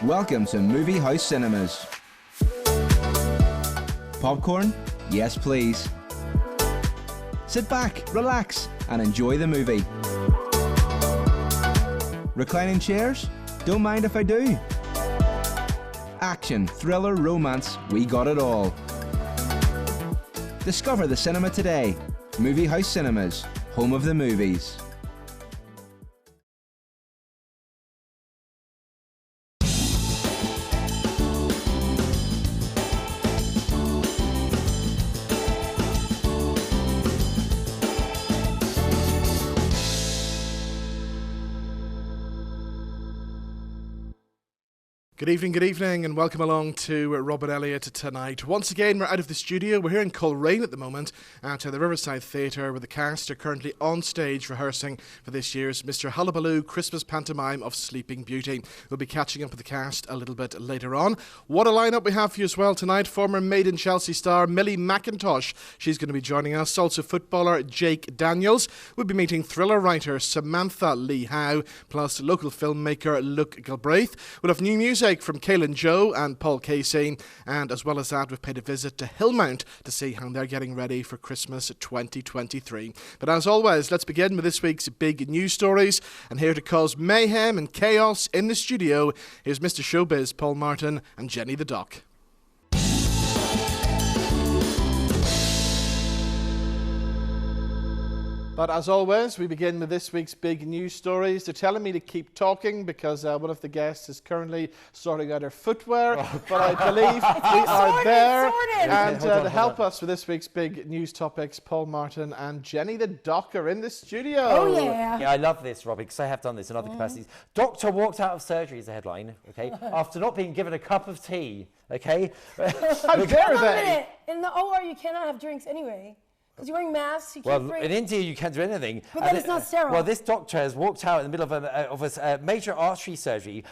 Welcome to Movie House Cinemas. Popcorn? Yes, please. Sit back, relax, and enjoy the movie. Reclining chairs? Don't mind if I do. Action, thriller, romance, we got it all. Discover the cinema today. Movie House Cinemas, home of the movies. Good evening, and welcome along to Robert Elliott tonight. Once again, we're out of the studio. We're here in Coleraine at the moment at the Riverside Theatre, where the cast are currently on stage rehearsing for this year's Mr. Hullabaloo Christmas pantomime of Sleeping Beauty. We'll be catching up with the cast a little bit later on. What a lineup we have for you as well tonight. Former Made in Chelsea star Millie MackIntosh, she's going to be joining us. Also footballer Jake Daniels. We'll be meeting thriller writer Samantha Howe, plus local filmmaker Luke Galbraith. We'll have new music from Caillin and Paul Casey, and as well as that, we've paid a visit to Hillmount to see how they're getting ready for Christmas 2023. But as always, let's begin with this week's big news stories, and here to cause mayhem and chaos in the studio, here's Mr. Showbiz Paul Martin and Jenny the Doc. But as always, we begin with this week's big news stories. They're telling me to keep talking because one of the guests is currently sorting out her footwear. But I believe we are there. And to help us with this week's big news topics, Paul Martin and Jenny the Doc are in the studio. Oh, yeah. Yeah, I love this, Robbie, because I have done this in other capacities. Doctor walked out of surgery is the headline, okay, after not being given a cup of tea, okay? How dare they? In the OR, you cannot have drinks anyway. Because you're wearing masks, you can't drink. In India, you can't do anything. But then it's not sterile. Well, this doctor has walked out in the middle of a major artery surgery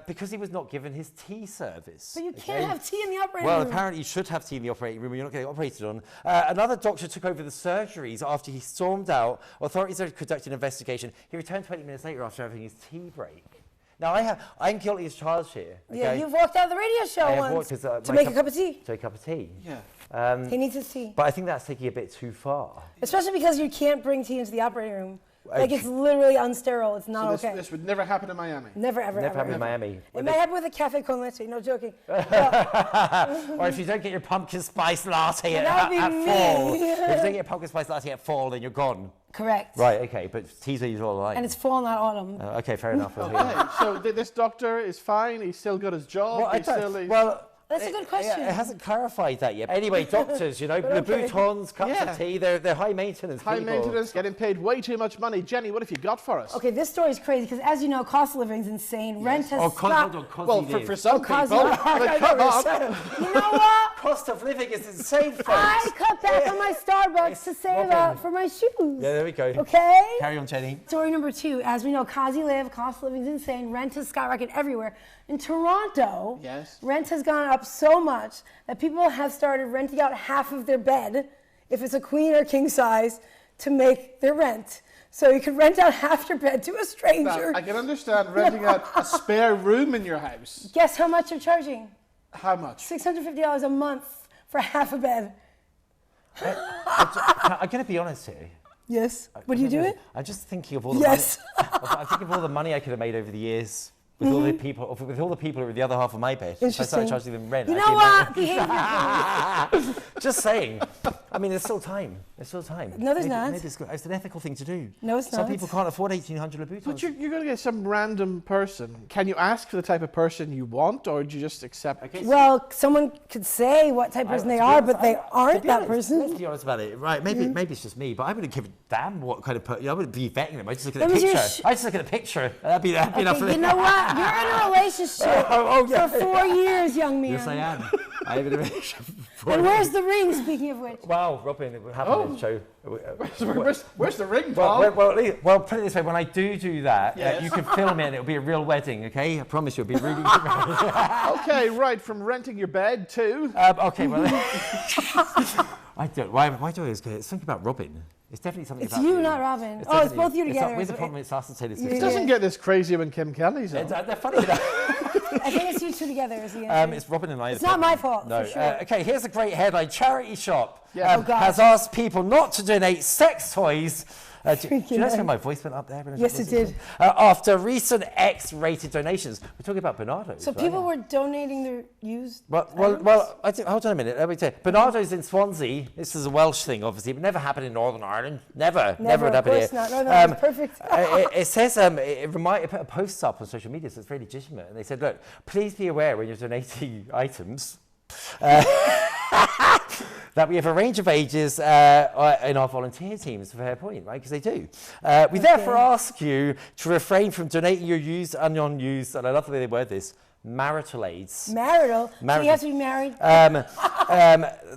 because he was not given his tea service. But you can't have tea in the operating room. room. Well, apparently you should have tea in the operating room when you're not getting operated on. Another doctor took over the surgeries after he stormed out. Authorities are conducting an investigation. He returned 20 minutes later after having his tea break. Now, I'm guilty as charged here. Okay? Yeah, you've walked out of the radio show once to make a cup of tea. To make a cup of tea. Yeah. He needs his tea. But I think that's taking a bit too far. Especially because you can't bring tea into the operating room. Like, it's literally unsterile. It's not okay. This would never happen in Miami. Never, ever, Never ever. happened in Miami. It may happen with a cafe con leche. No joking. Or if you don't get your pumpkin spice latte at 4. If you don't get your pumpkin spice latte at 4, then you're gone. Correct. Right, okay, but tea's all alike. And it's fall, not autumn. Okay, fair enough. Okay, so this doctor is fine. He's still got his job. That's a good question. It hasn't clarified that yet. Anyway, doctors, you know, Louboutins, cups of tea, they're high maintenance High people. maintenance, getting paid way too much money. Jenny, what have you got for us? Okay, this story is crazy because, as you know, cost of living is insane. Rent has hold stopped. on, well, for some people. You know what? Cost of living is insane, folks. I cut back on my Starbucks to save up for my shoes. Yeah, there we go. Okay? Carry on, Jenny. Story number 2. As we know, cost of living is insane. Rent has skyrocketed everywhere. In Toronto, rent has gone up so much that people have started renting out half of their bed, if it's a queen or king size, to make their rent. So you can rent out half your bed to a stranger. Now, I can understand renting out a spare room in your house. Guess how much they're charging? How much? $650 a month for half a bed. I'm going to be honest here. Yes. Would you do it? I'm just thinking of all the money. I'm thinking of all the money I could have made over the years. With all the people who are in the other half of my bed. If I started charging them rent. You know what? Just saying. I mean, there's still time. There's still time. No, there's not. Maybe it's an ethical thing to do. No, it's not. Some people can't afford 1,800 Louboutins. But you're going to get some random person. Can you ask for the type of person you want, or do you just accept? Okay, well, someone could say what type of person they are, but they aren't that person. Let's be honest about it. Right, maybe it's just me, but I wouldn't give a damn what kind of person. I wouldn't be vetting them. I just look at the picture. I just look at the picture. That'd be enough for me. You know what? You're in a relationship for 4 years, young man. Yes, I am. I have a relationship. And where's the ring, speaking of which? Wow, Robin, it happened in the show. Where's the ring, Paul? Well, put it this way, when I do that, you can film it and it'll be a real wedding, okay? I promise you, it'll be really Okay, right, from renting your bed to... okay, well... I don't... Why do I always get... It's something about Robin. It's definitely something it's about you, not Robin. It's both you together. Where's the problem? It's us and Taylor Swift. It doesn't get this crazy when Kim Kelly's on. They're funny enough. I think it's two together is the answer. It's Robin and I. It's not my fault, No. for sure. Okay, here's a great headline. Charity shop Oh, God. has asked people not to donate sex toys. Do you notice how out. my voice went up there? Yes, it did. After recent X-rated donations. We're talking about Bernardo's. So right? people were donating their used items? Hold on a minute. Let me tell you. Bernardo's in Swansea. This is a Welsh thing, obviously. It would never happen in Northern Ireland. Never would happen of course here. not. Northern Ireland's perfect. It says, it put a post up on social media, so it's very legitimate. And they said, look, please be aware when you're donating items that we have a range of ages in our volunteer teams for Fair Point, right? Because they do. We therefore ask you to refrain from donating your used and unused, and I love the way they word this, marital aids. Marital? So you have to be married?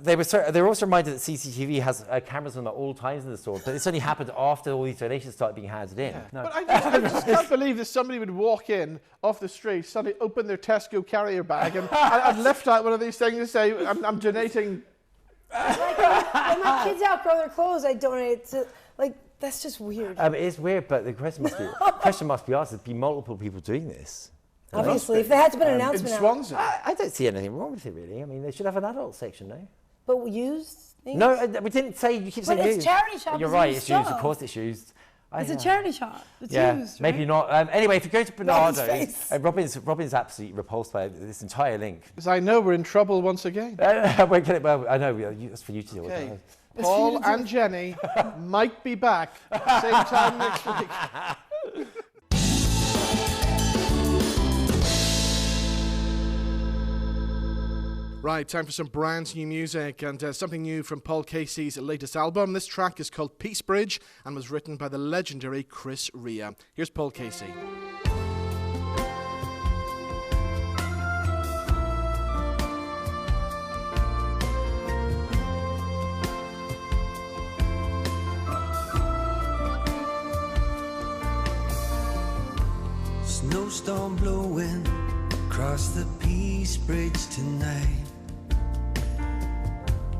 They were also reminded that CCTV has cameras on them at all times in the store, but it's only happened after all these donations started being handed in. Yeah. No. But I just can't believe that somebody would walk in off the street, suddenly open their Tesco carrier bag and lift out one of these things and say, I'm donating. Like, when my kids outgrow their clothes, I donate to, like, that's just weird. It is weird, but the question must be asked, there'd be multiple people doing this. Obviously, if there had to be an announcement In Swansea. I don't see anything wrong with it, really. I mean, they should have an adult section, no? But used things? No, we didn't say, you keep saying But it's used. charity shop. You're right, it's used, of course it's used. It's a charity shop. It's used, maybe right? not. Anyway, if you go to Robin's Bernardo's, face. Robin's absolutely repulsed by this entire link. Because I know we're in trouble once again. Well, I know, that's for you to deal with. Okay. Paul and Jenny might be back same time next week. Right, time for some brand new music and something new from Paul Casey's latest album. This track is called Peace Bridge and was written by the legendary Chris Rea. Here's Paul Casey. Snowstorm blowing across the Peace Bridge tonight.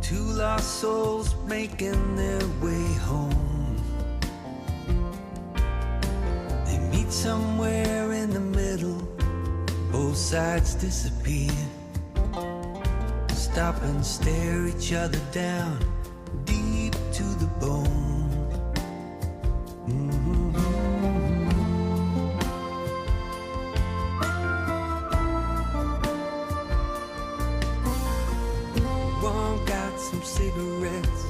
Two lost souls making their way home. They meet somewhere in the middle, both sides disappear. Stop and stare each other down, deep to the bone. Cigarettes,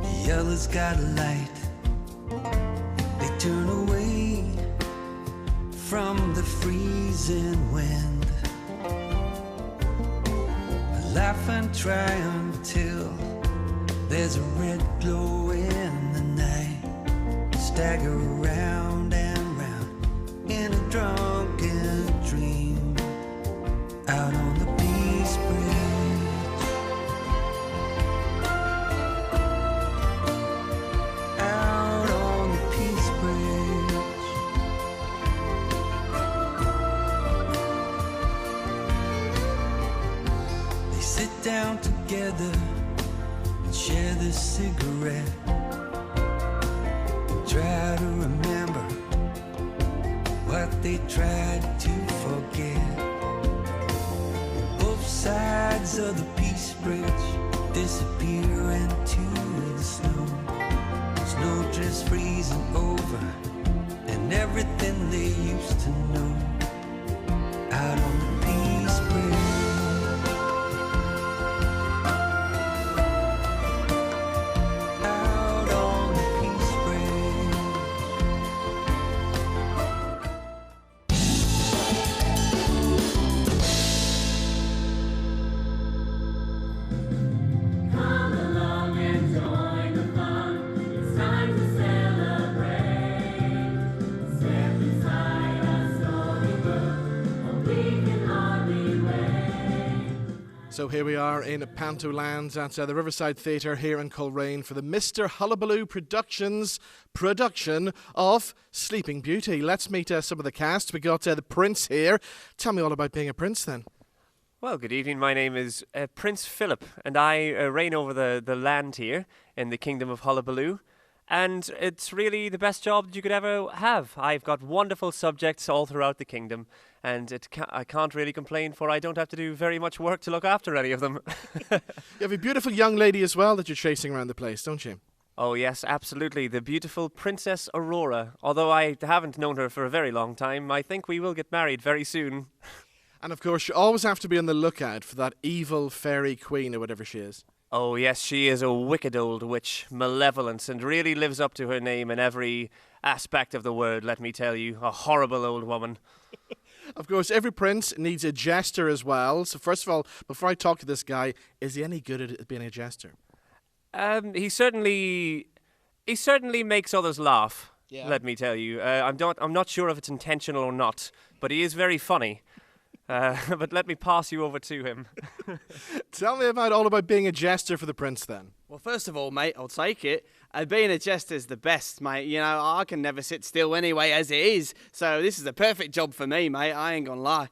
the other's got a light. They turn away from the freezing wind. Laugh and try until there's a red glow in the night. Stagger round and round in a drunken dream out on the Peace Bridge. Down together and share the cigarette. Try to remember what they tried to forget. Both sides of the Peace Bridge disappear into the snow. Snow just freezing over and everything they used to know out on the Peace Bridge. So here we are in Panto Lands at the Riverside Theatre here in Coleraine for the Mr. Hullabaloo Productions production of Sleeping Beauty. Let's meet some of the cast. We got the Prince here. Tell me all about being a prince then. Well, good evening. My name is Prince Philip, and I reign over the land here in the Kingdom of Hullabaloo. And it's really the best job that you could ever have. I've got wonderful subjects all throughout the kingdom, and I can't really complain, for I don't have to do very much work to look after any of them. You have a beautiful young lady as well that you're chasing around the place, don't you? Oh yes, absolutely. The beautiful Princess Aurora. Although I haven't known her for a very long time, I think we will get married very soon. And of course, you always have to be on the lookout for that evil fairy queen or whatever she is. Oh yes, she is a wicked old witch, malevolent, and really lives up to her name in every aspect of the word, let me tell you. A horrible old woman. Of course, every prince needs a jester as well. So first of all, before I talk to this guy, is he any good at being a jester? He certainly makes others laugh. Yeah. Let me tell you. I'm not sure if it's intentional or not, but he is very funny. But let me pass you over to him. Tell me all about being a jester for the prince then. Well, first of all, mate, I'll take it. Being a jester is the best, mate. You know, I can never sit still anyway as it is. So this is a perfect job for me, mate. I ain't gonna lie.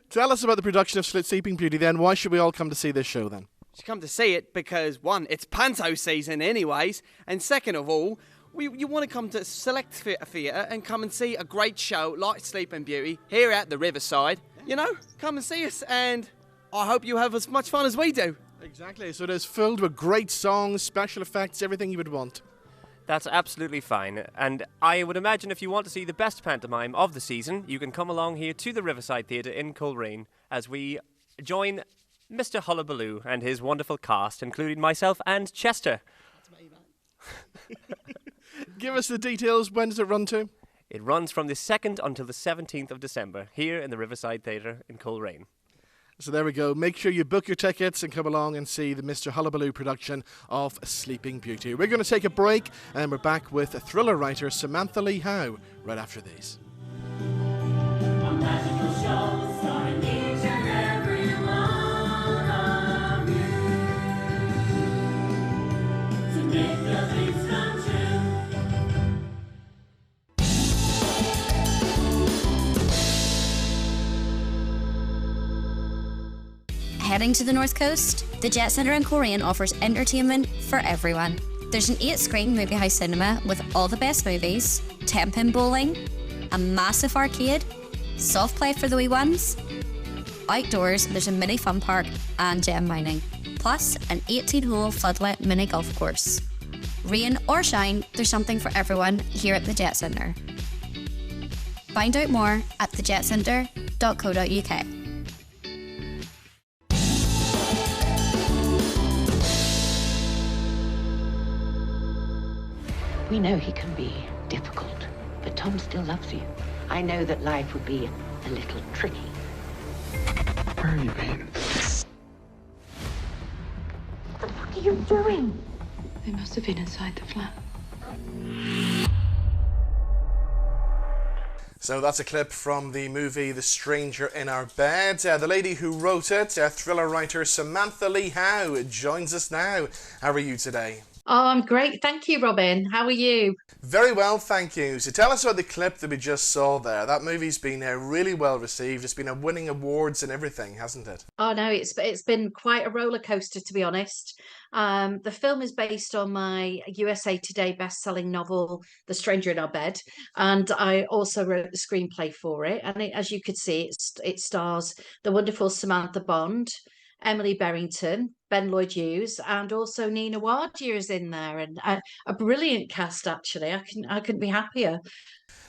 Tell us about the production of Sleeping Beauty then. Why should we all come to see this show then? You come to see it because, one, it's panto season anyways, and second of all, you want to come to Select Theatre and come and see a great show like Sleeping Beauty here at the Riverside. You know, come and see us, and I hope you have as much fun as we do. Exactly, so it is filled with great songs, special effects, everything you would want. That's absolutely fine, and I would imagine if you want to see the best pantomime of the season, you can come along here to the Riverside Theatre in Coleraine as we join Mr. Hullabaloo and his wonderful cast, including myself and Chester. That's me, mate. Give us the details. When does it run to? It runs from the 2nd until the 17th of December here in the Riverside Theatre in Coleraine. So there we go. Make sure you book your tickets and come along and see the Mr. Hullabaloo production of Sleeping Beauty. We're going to take a break and we're back with thriller writer Samantha Lee Howe right after these. A magical show starring each and every one of you to make your dreams come true. Heading to the North Coast, the Jet Centre in Coleraine offers entertainment for everyone. There's an 8-screen movie house cinema with all the best movies, 10-pin bowling, a massive arcade, soft play for the wee ones. Outdoors, there's a mini fun park and gem mining, plus an 18-hole floodlit mini golf course. Rain or shine, there's something for everyone here at the Jet Centre. Find out more at thejetcentre.co.uk. We know he can be difficult, but Tom still loves you. I know that life would be a little tricky. Where have you been? What the fuck are you doing? They must have been inside the flat. So that's a clip from the movie The Stranger in Our Bed. The lady who wrote it, thriller writer Samantha Lee Howe, joins us now. How are you today? Oh, I'm great. Thank you, Robin. How are you? Very well, thank you. So tell us about the clip that we just saw there. That movie's been really well received. It's been winning awards and everything, hasn't it? Oh, no, it's been quite a roller coaster, to be honest. The film is based on my USA Today best-selling novel, The Stranger in Our Bed, and I also wrote the screenplay for it. And as you could see, it stars the wonderful Samantha Bond, Emily Berrington, Ben Lloyd Hughes, and also Nina Wardia is in there, and a brilliant cast actually. I couldn't be happier.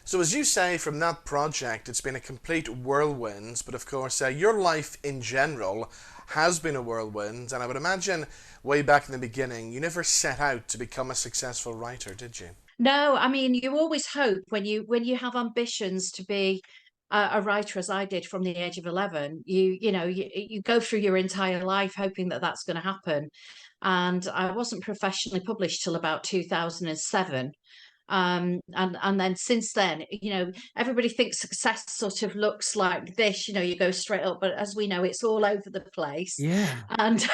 So as you say, from that project, it's been a complete whirlwind, but of course your life in general has been a whirlwind, and I would imagine way back in the beginning, you never set out to become a successful writer, did you? No, I mean, you always hope when you have ambitions to be a writer, as I did from the age of 11, you go through your entire life hoping that that's going to happen. And I wasn't professionally published till about 2007. And then since then, everybody thinks success sort of looks like this, you go straight up, but as we know, it's all over the place. Yeah. And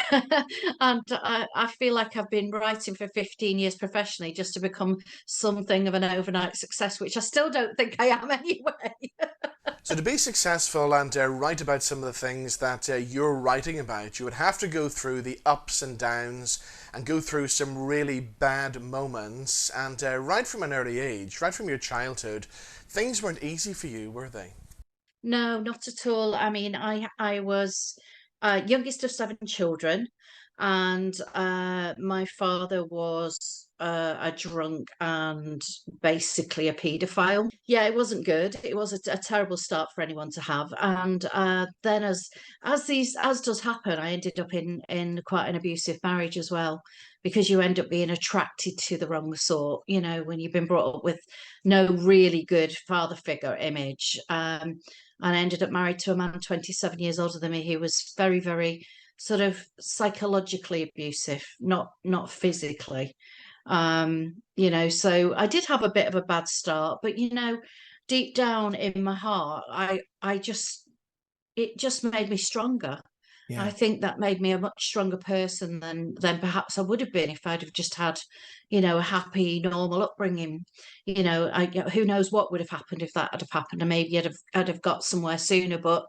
and I feel like I've been writing for 15 years professionally just to become something of an overnight success, which I still don't think I am anyway. So to be successful and write about some of the things that you're writing about, you would have to go through the ups and downs and go through some really bad moments. And right from an early age, right from your childhood, things weren't easy for you, were they? No, not at all. I mean, I was youngest of 7 children, and my father was a drunk and basically a paedophile. Yeah, it wasn't good. It was a terrible start for anyone to have. And then, as does happen, I ended up in quite an abusive marriage as well, because you end up being attracted to the wrong sort. You know, when you've been brought up with no really good father figure image. And I ended up married to a man 27 years older than me who was very, very sort of psychologically abusive, not physically. You know, so I did have a bit of a bad start, but you know, deep down in my heart, it just made me stronger. Yeah. I think that made me a much stronger person than perhaps I would have been if I'd have just had, you know, a happy, normal upbringing. You know, who knows what would have happened if that had have happened, and maybe I'd have got somewhere sooner. But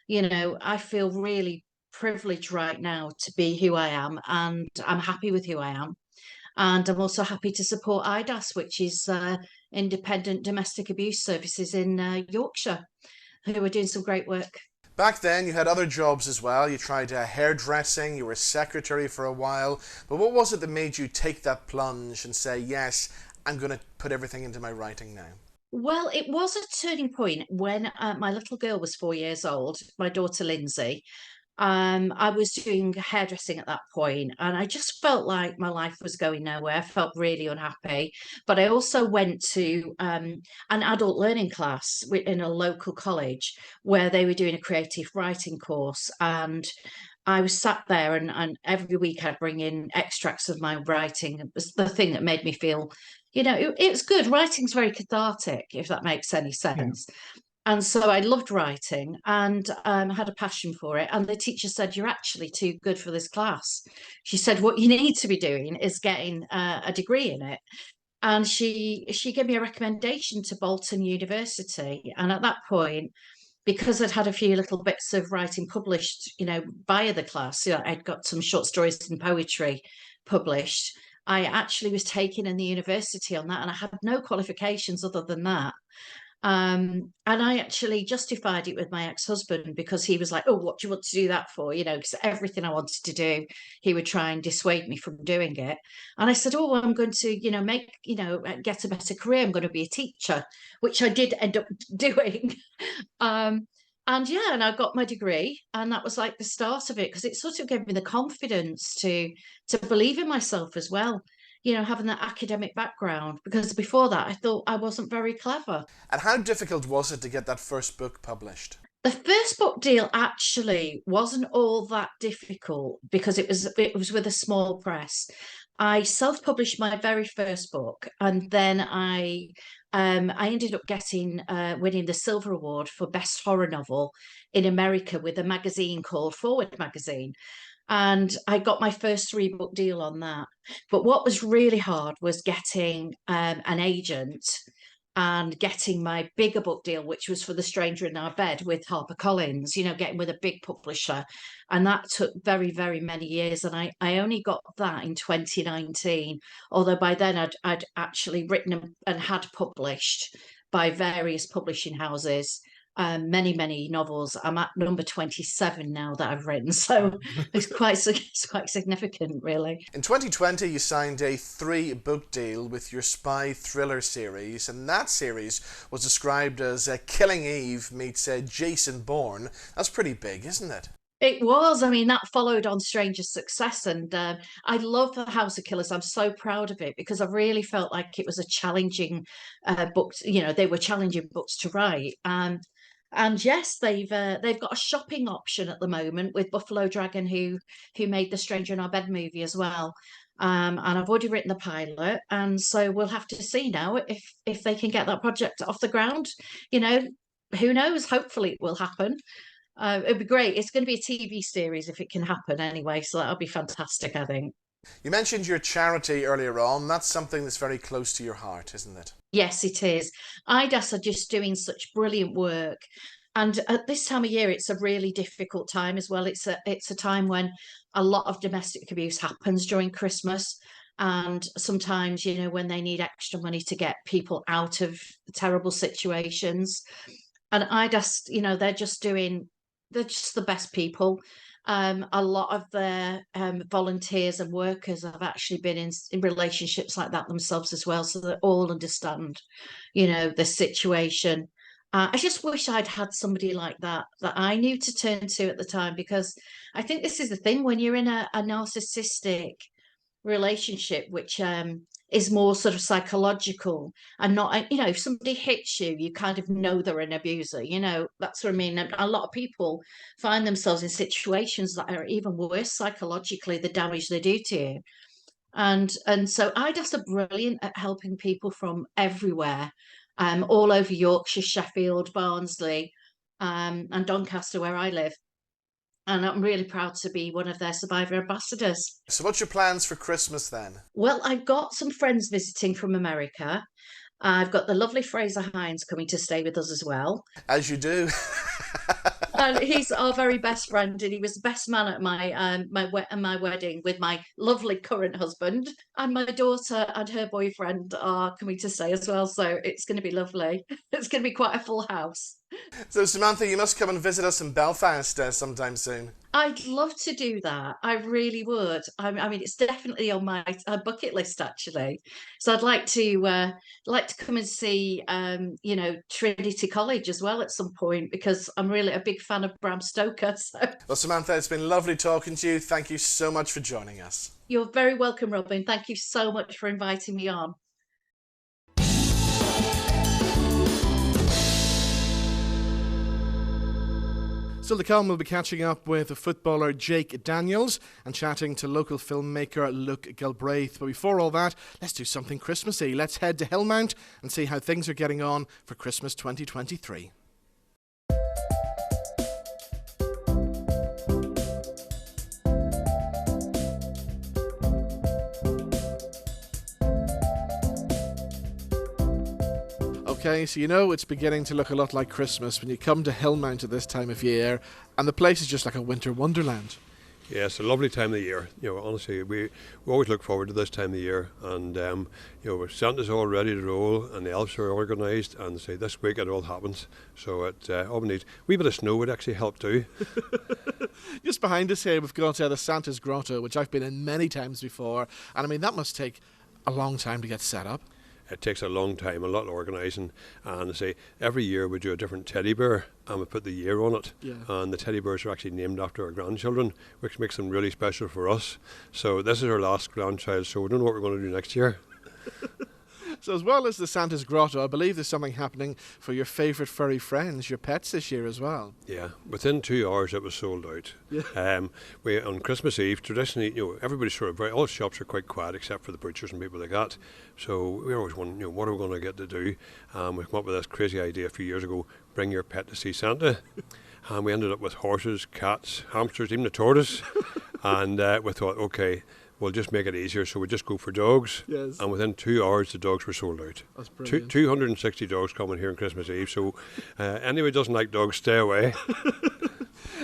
you know, I feel really privileged right now to be who I am, and I'm happy with who I am. And I'm also happy to support IDAS, which is Independent Domestic Abuse Services in Yorkshire, who are doing some great work. Back then, you had other jobs as well. You tried hairdressing, you were a secretary for a while. But what was it that made you take that plunge and say, yes, I'm going to put everything into my writing now? Well, it was a turning point when my little girl was 4 years old, my daughter Lindsay. I was doing hairdressing at that point, and I just felt like my life was going nowhere. I felt really unhappy. But I also went to an adult learning class in a local college where they were doing a creative writing course, and I was sat there, and every week I'd bring in extracts of my writing. It was the thing that made me feel, you know, it was good. Writing's very cathartic, if that makes any sense. And so I loved writing and had a passion for it. And the teacher said, "You're actually too good for this class." She said, "What you need to be doing is getting a degree in it." And she gave me a recommendation to Bolton University. And at that point, because I'd had a few little bits of writing published, you know, via the class, you know, I'd got some short stories and poetry published. I actually was taken in the university on that, and I had no qualifications other than that. And I actually justified it with my ex-husband, because he was like, "Oh, what do you want to do that for?" You know, because everything I wanted to do, he would try and dissuade me from doing it. And I said, "Oh, I'm going to, you know, get a better career. I'm going to be a teacher," which I did end up doing. And yeah, and I got my degree, and that was like the start of it, because it sort of gave me the confidence to believe in myself as well. You know, having that academic background, because before that I thought I wasn't very clever. And how difficult was it to get that first book published? The first book deal actually wasn't all that difficult, because it was with a small press. I self-published my very first book, and then I ended up winning the Silver Award for Best Horror Novel in America with a magazine called Forward Magazine. And I got my first 3-book deal on that. But what was really hard was getting an agent and getting my bigger book deal, which was for The Stranger in Our Bed with HarperCollins, you know, getting with a big publisher. And that took very, very many years. And I only got that in 2019, although by then I'd actually written and had published by various publishing houses many novels. I'm at number 27 now that I've written, so it's quite significant, really. In 2020, you signed a 3-book deal with your spy thriller series, and that series was described as Killing Eve meets Jason Bourne. That's pretty big, isn't it? It was. I mean, that followed on Stranger's success, and I love The House of Killers. I'm so proud of it, because I really felt like it was a challenging book. You know, they were challenging books to write. And yes, they've got a shopping option at the moment with Buffalo Dragon, who made the Stranger in Our Bed movie as well. And I've already written the pilot, and so we'll have to see now if they can get that project off the ground. You know, who knows? Hopefully it will happen. It'd be great. It's going to be a TV series if it can happen anyway, so that'll be fantastic, I think. You mentioned your charity earlier on. That's something that's very close to your heart, isn't it? Yes, it is. IDAS are just doing such brilliant work. And at this time of year, it's a really difficult time as well. It's a time when a lot of domestic abuse happens during Christmas. And sometimes, you know, when they need extra money to get people out of terrible situations. And I just, they're just the best people. A lot of their volunteers and workers have actually been in relationships like that themselves as well, so they all understand, the situation. I just wish I'd had somebody like that I knew to turn to at the time, because I think this is the thing when you're in a narcissistic relationship, which is more sort of psychological and not, if somebody hits you, you kind of know they're an abuser, that's what I mean. And a lot of people find themselves in situations that are even worse psychologically, the damage they do to you. And so I just are brilliant at helping people from everywhere, all over Yorkshire, Sheffield, Barnsley, and Doncaster, where I live. And I'm really proud to be one of their survivor ambassadors. So what's your plans for Christmas then? Well, I've got some friends visiting from America. I've got the lovely Fraser Hines coming to stay with us as well. As you do. And he's our very best friend, and he was the best man at my wedding with my lovely current husband. And my daughter and her boyfriend are coming to stay as well, so it's going to be lovely. It's going to be quite a full house. So Samantha, you must come and visit us in Belfast sometime soon. I'd love to do that. I really would. I mean, it's definitely on my bucket list, actually. So I'd like to come and see, Trinity College as well at some point, because I'm really a big fan of Bram Stoker. So. Well, Samantha, it's been lovely talking to you. Thank you so much for joining us. You're very welcome, Robin. Thank you so much for inviting me on. Still to come, we'll be catching up with the footballer Jake Daniels and chatting to local filmmaker Luke Galbraith. But before all that, let's do something Christmassy. Let's head to Hillmount and see how things are getting on for Christmas 2023. Okay, so it's beginning to look a lot like Christmas when you come to Hillmount at this time of year, and the place is just like a winter wonderland. Yeah, it's a lovely time of the year. Honestly, we always look forward to this time of the year, and Santa's all ready to roll, and the elves are organised, and say this week it all happens. So all we need, a wee bit of snow would actually help too. Just behind us here, we've got the Santa's Grotto, which I've been in many times before, and I mean that must take a long time to get set up. It takes a long time, a lot of organising, and every year we do a different teddy bear and we put the year on it. Yeah. And the teddy bears are actually named after our grandchildren, which makes them really special for us. So this is our last grandchild, so we don't know what we're going to do next year. So as well as the Santa's Grotto, I believe there's something happening for your favourite furry friends, your pets this year as well. Yeah, within 2 hours it was sold out. Yeah. We on Christmas Eve, traditionally, everybody's sort of all shops are quite quiet except for the butchers and people like that. So we always wonder, what are we going to get to do? We came up with this crazy idea a few years ago: bring your pet to see Santa. And we ended up with horses, cats, hamsters, even a tortoise. And we thought, okay, we'll just make it easier, so we just go for dogs. Yes. And within 2 hours, the dogs were sold out. That's brilliant. 260 dogs coming here on Christmas Eve, so anybody who doesn't like dogs, stay away.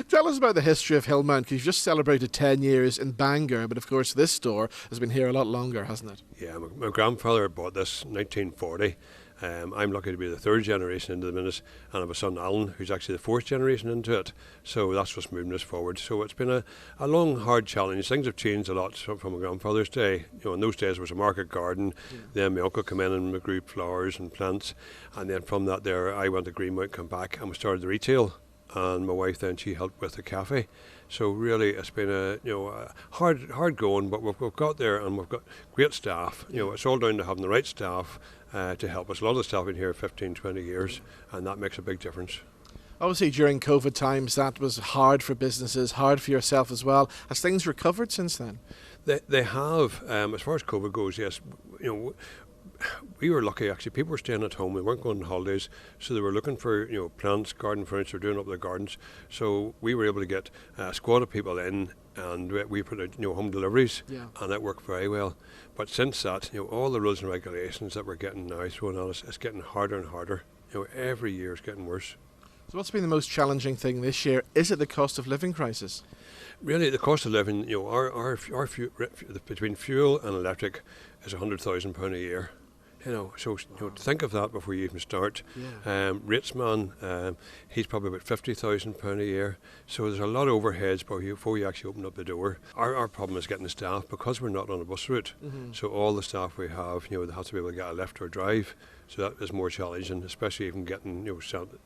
Tell us about the history of Hillmount, because you've just celebrated 10 years in Bangor, but of course this store has been here a lot longer, hasn't it? Yeah, my grandfather bought this in 1940. I'm lucky to be the third generation into the business, and I have a son Alan who's actually the fourth generation into it, so that's what's moving us forward. So it's been a long, hard challenge. Things have changed a lot from my grandfather's day. In those days there was a market garden. Then my uncle came in and grew flowers and plants, and then from that there I went to Greenmount, come back, and we started the retail, and my wife then, she helped with the cafe. So really it's been a hard going, but we've got there, and we've got great staff. It's all down to having the right staff to help us. A lot of the staff have been here 15, 20 years, and that makes a big difference. Obviously during COVID times that was hard for businesses, hard for yourself as well. Has things recovered since then? They have. As far as COVID goes, yes. We were lucky actually. People were staying at home. We weren't going on holidays, so they were looking for plants, garden furniture, doing up their gardens. So we were able to get a squad of people in, and we put out home deliveries, and that worked very well. But since that, all the rules and regulations that we're getting now thrown at us, it's getting harder and harder. Every year it's getting worse. So what's been the most challenging thing this year? Is it the cost of living crisis? Really, the cost of living, our between fuel and electric is £100,000 a year. So think of that before you even start. Ratesman, he's probably about £50,000 a year. So there's a lot of overheads before you actually open up the door. Our problem is getting the staff, because we're not on a bus route. So all the staff we have, they have to be able to get a lift or drive. So that is more challenging, especially even getting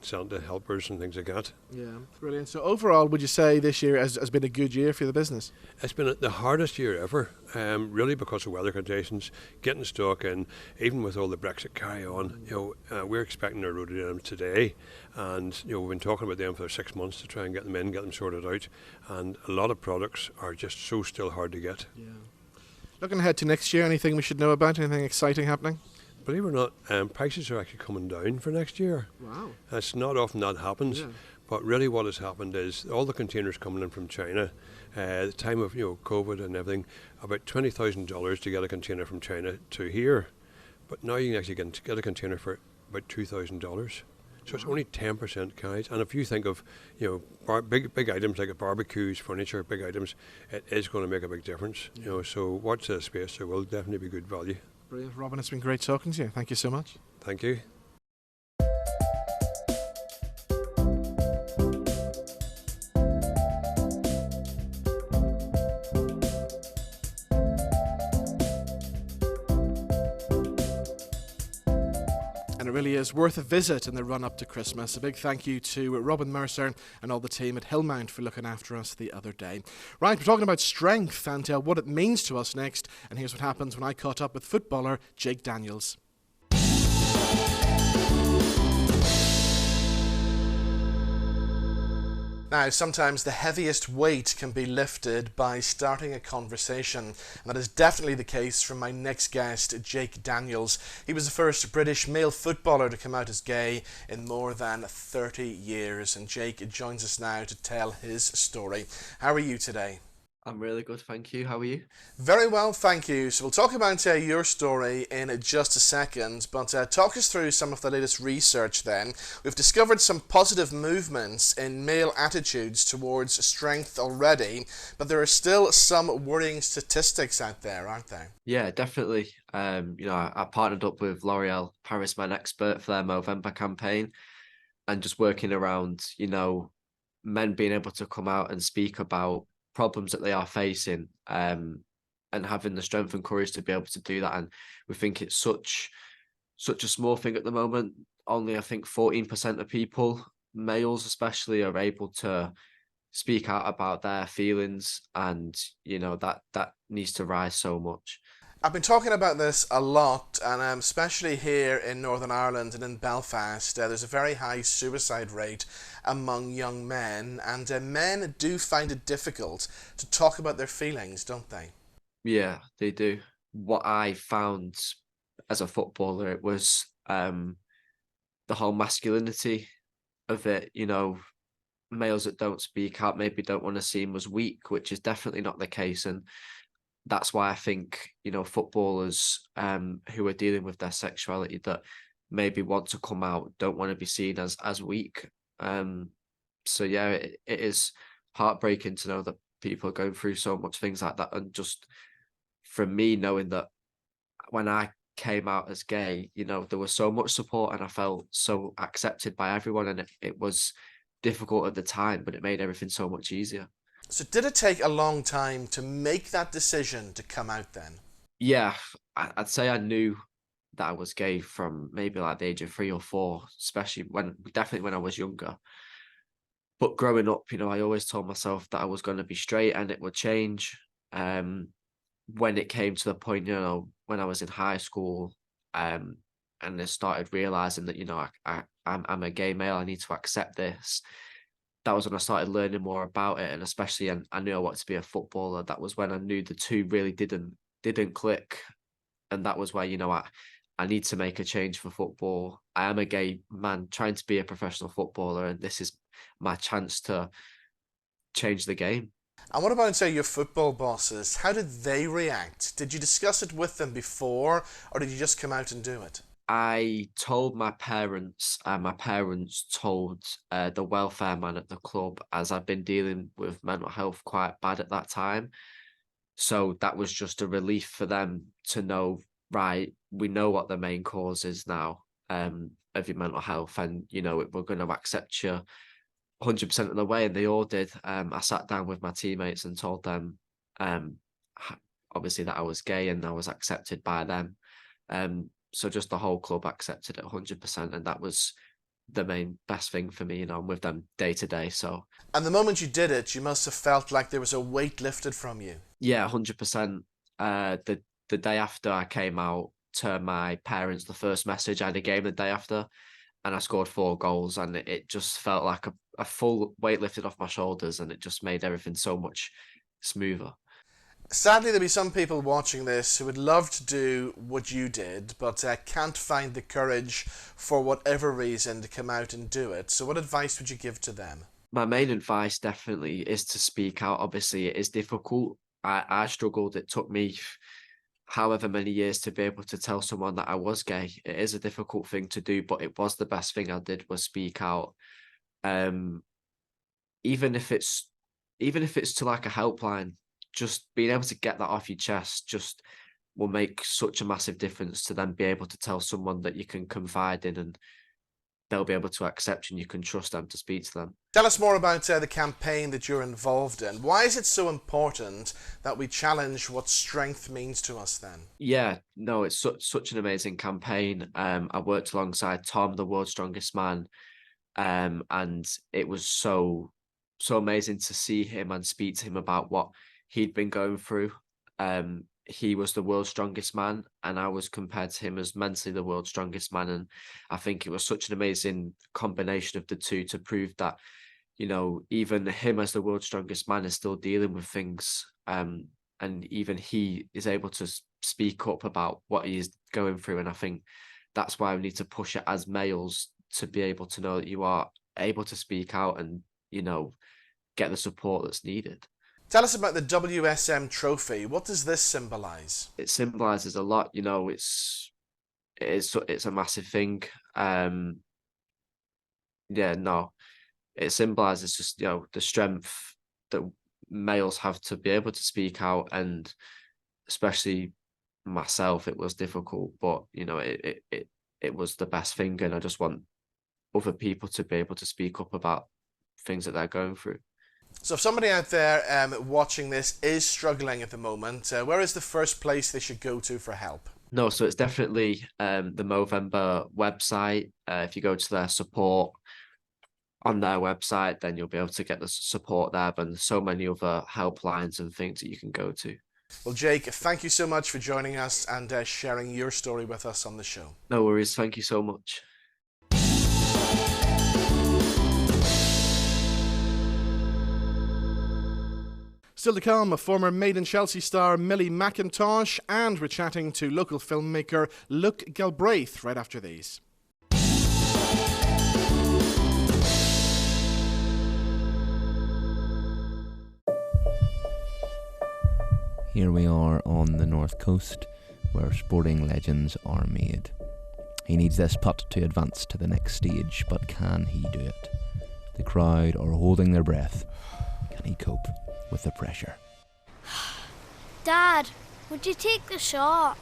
Santa helpers and things like that. Yeah, brilliant. So overall, would you say this year has been a good year for the business? It's been the hardest year ever, really because of weather conditions, getting stock in, even with all the Brexit carry on. We're expecting our rhododendrons today, and we've been talking about them for 6 months to try and get them in, get them sorted out, and a lot of products are just so still hard to get. Yeah. Looking ahead to next year, anything we should know about? Anything exciting happening? Believe it or not, prices are actually coming down for next year. Wow. It's not often that happens, but really what has happened is all the containers coming in from China, the time of COVID and everything, about $20,000 to get a container from China to here. But now you can actually get a container for about $2,000. So it's only 10% carriage. And if you think of big items like barbecues, furniture, big items, it is going to make a big difference. So watch the space. There will definitely be good value. Brilliant. Robin, it's been great talking to you. Thank you so much. Thank you. And it really is worth a visit in the run-up to Christmas. A big thank you to Robin Mercer and all the team at Hillmount for looking after us the other day. Right, we're talking about strength and what it means to us next. And here's what happens when I caught up with footballer Jake Daniels. Now, sometimes the heaviest weight can be lifted by starting a conversation, and that is definitely the case for my next guest, Jake Daniels. He was the first British male footballer to come out as gay in more than 30 years, and Jake joins us now to tell his story. How are you today? I'm really good, thank you. How are you? Very well, thank you. So we'll talk about your story in just a second, but talk us through some of the latest research then. We've discovered some positive movements in male attitudes towards strength already, but there are still some worrying statistics out there, aren't there? Yeah, definitely. I partnered up with L'Oreal Paris Men Expert for their Movember campaign, and just working around, men being able to come out and speak about problems that they are facing, and having the strength and courage to be able to do that. And we think it's such a small thing at the moment. Only I think 14% of people, males especially, are able to speak out about their feelings, and that needs to rise so much. I've been talking about this a lot, and especially here in Northern Ireland and in Belfast, there's a very high suicide rate among young men, and men do find it difficult to talk about their feelings, don't they? Yeah, they do. What I found as a footballer, it was the whole masculinity of it. Males that don't speak out maybe don't want to seem as weak, which is definitely not the case. And that's why I think, footballers who are dealing with their sexuality that maybe want to come out don't want to be seen as weak. So yeah, it is heartbreaking to know that people are going through so much things like that. And just from me knowing that when I came out as gay, there was so much support and I felt so accepted by everyone, and it was difficult at the time, but it made everything so much easier. So did it take a long time to make that decision to come out then? Yeah, I'd say I knew that I was gay from maybe like the age of 3 or 4, definitely when I was younger. But growing up, I always told myself that I was going to be straight and it would change. When it came to the point, when I was in high school, and I started realizing that, I'm a gay male, I need to accept this. That was when I started learning more about it, and especially I knew I wanted to be a footballer. That was when I knew the two really didn't click, and that was where I need to make a change for football. I am a gay man trying to be a professional footballer, and this is my chance to change the game. And what about, say, your football bosses? How did they react? Did you discuss it with them before, or did you just come out and do it? I told my parents, and my parents told the welfare man at the club, as I've been dealing with mental health quite bad at that time. So that was just a relief for them to know right, we know what the main cause is now, of your mental health, and you know we're going to accept you 100% of the way, and they all did. I sat down with my teammates and told them, obviously, that I was gay and I was accepted by them. So just the whole club accepted it 100%, and that was the main best thing for me. You know, I'm with them day to day. So. And the moment you did it, you must have felt like there was a weight lifted from you. Yeah, 100%. The day after I came out to my parents, the first message, I had a game the day after, and I scored 4 goals, and it just felt like a full weight lifted off my shoulders, and it just made everything so much smoother. Sadly, there'll be some people watching this who would love to do what you did, but can't find the courage for whatever reason to come out and do it. So what advice would you give to them? My main advice definitely is to speak out. Obviously, it is difficult. I struggled. It took me however many years to be able to tell someone that I was gay. It is a difficult thing to do, but it was the best thing I did, was speak out. Even if it's to like a helpline, just being able to get that off your chest just will make such a massive difference to then be able to tell someone that you can confide in, and they'll be able to accept you and you can trust them to speak to them. Tell us more about the campaign that you're involved in. Why is it so important that we challenge what strength means to us then? Yeah, no, it's such an amazing campaign. I worked alongside Tom, the world's strongest man, and it was so amazing to see him and speak to him about what he'd been going through. He was the world's strongest man, and I was compared to him as mentally the world's strongest man. And I think it was such an amazing combination of the two to prove that, you know, even him as the world's strongest man is still dealing with things. And even he is able to speak up about what he is going through. And I think that's why we need to push it as males, to be able to know that you are able to speak out and, you know, get the support that's needed. Tell us about the WSM trophy. What does this symbolise? It symbolises a lot. You know, it's a massive thing. Yeah, no, it symbolises just, you know, the strength that males have to be able to speak out, and especially myself, it was difficult, but you know, it was the best thing, and I just want other people to be able to speak up about things that they're going through. So if somebody out there watching this is struggling at the moment, where is the first place they should go to for help? No, so it's definitely the Movember website. If you go to their support on their website, then you'll be able to get the support there. But there's so many other helplines and things that you can go to. Well, Jake, thank you so much for joining us and sharing your story with us on the show. No worries. Thank you so much. Still to come, a former Made in Chelsea star Millie MackIntosh, and we're chatting to local filmmaker Luke Galbraith right after these. Here we are on the north coast, where sporting legends are made. He needs this putt to advance to the next stage, but can he do it? The crowd are holding their breath. Can he cope with the pressure? Dad, would you take the shot?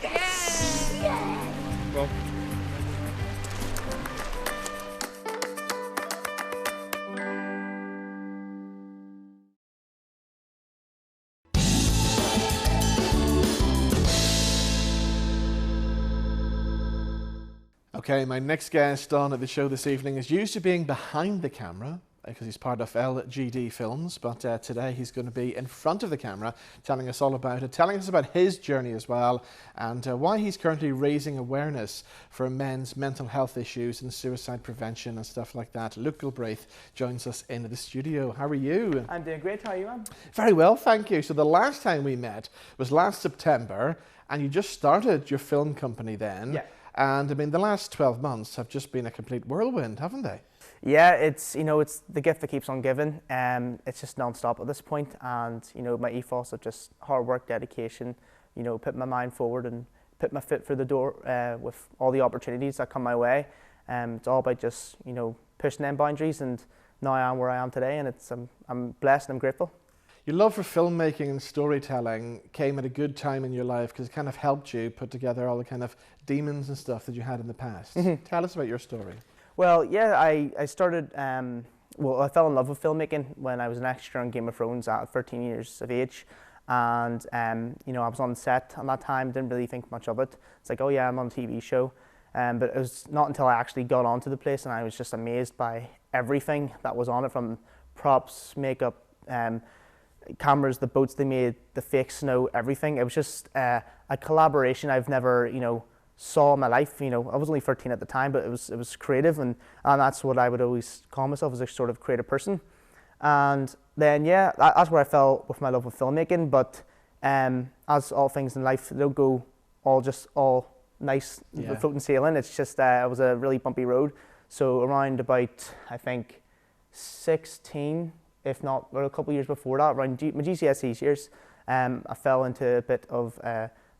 Yes! Well. Okay, my next guest on at the show this evening is used to being behind the camera because he's part of LGD Films, but today he's going to be in front of the camera telling us all about it, telling us about his journey as well, and why he's currently raising awareness for men's mental health issues and suicide prevention and stuff like that. Luke Galbraith joins us in the studio. How are you? I'm doing great. How are you, man? Very well, thank you. So the last time we met was last September, and you just started your film company then. Yeah. And I mean, the last 12 months have just been a complete whirlwind, haven't they? Yeah, it's the gift that keeps on giving. It's just non-stop at this point, and my ethos of just hard work, dedication. Put my mind forward and put my foot through the door with all the opportunities that come my way. It's all about just pushing them boundaries, and now I am where I am today, and I'm blessed and I'm grateful. Your love for filmmaking and storytelling came at a good time in your life because it kind of helped you put together all the kind of demons and stuff that you had in the past. Tell us about your story. Well, yeah, I started, well, I fell in love with filmmaking when I was an extra on Game of Thrones at 13 years of age. And, you know, I was on set at that time, didn't really think much of it. It's like, oh yeah, I'm on a TV show. But it was not until I actually got onto the place and I was just amazed by everything that was on it, from props, makeup, cameras, the boats they made, the fake snow, everything. It was just a collaboration I've never, you know, saw in my life. You know, I was only 13 at the time, but it was creative, and that's what I would always call myself, as a sort of creative person. And then, yeah, that's where I fell with my love of filmmaking. But as all things in life, they don't go all nice, floating sailing. It's just it was a really bumpy road. So around about, I think, 16, if not, or a couple of years before that, around my GCSEs years, I fell into a bit of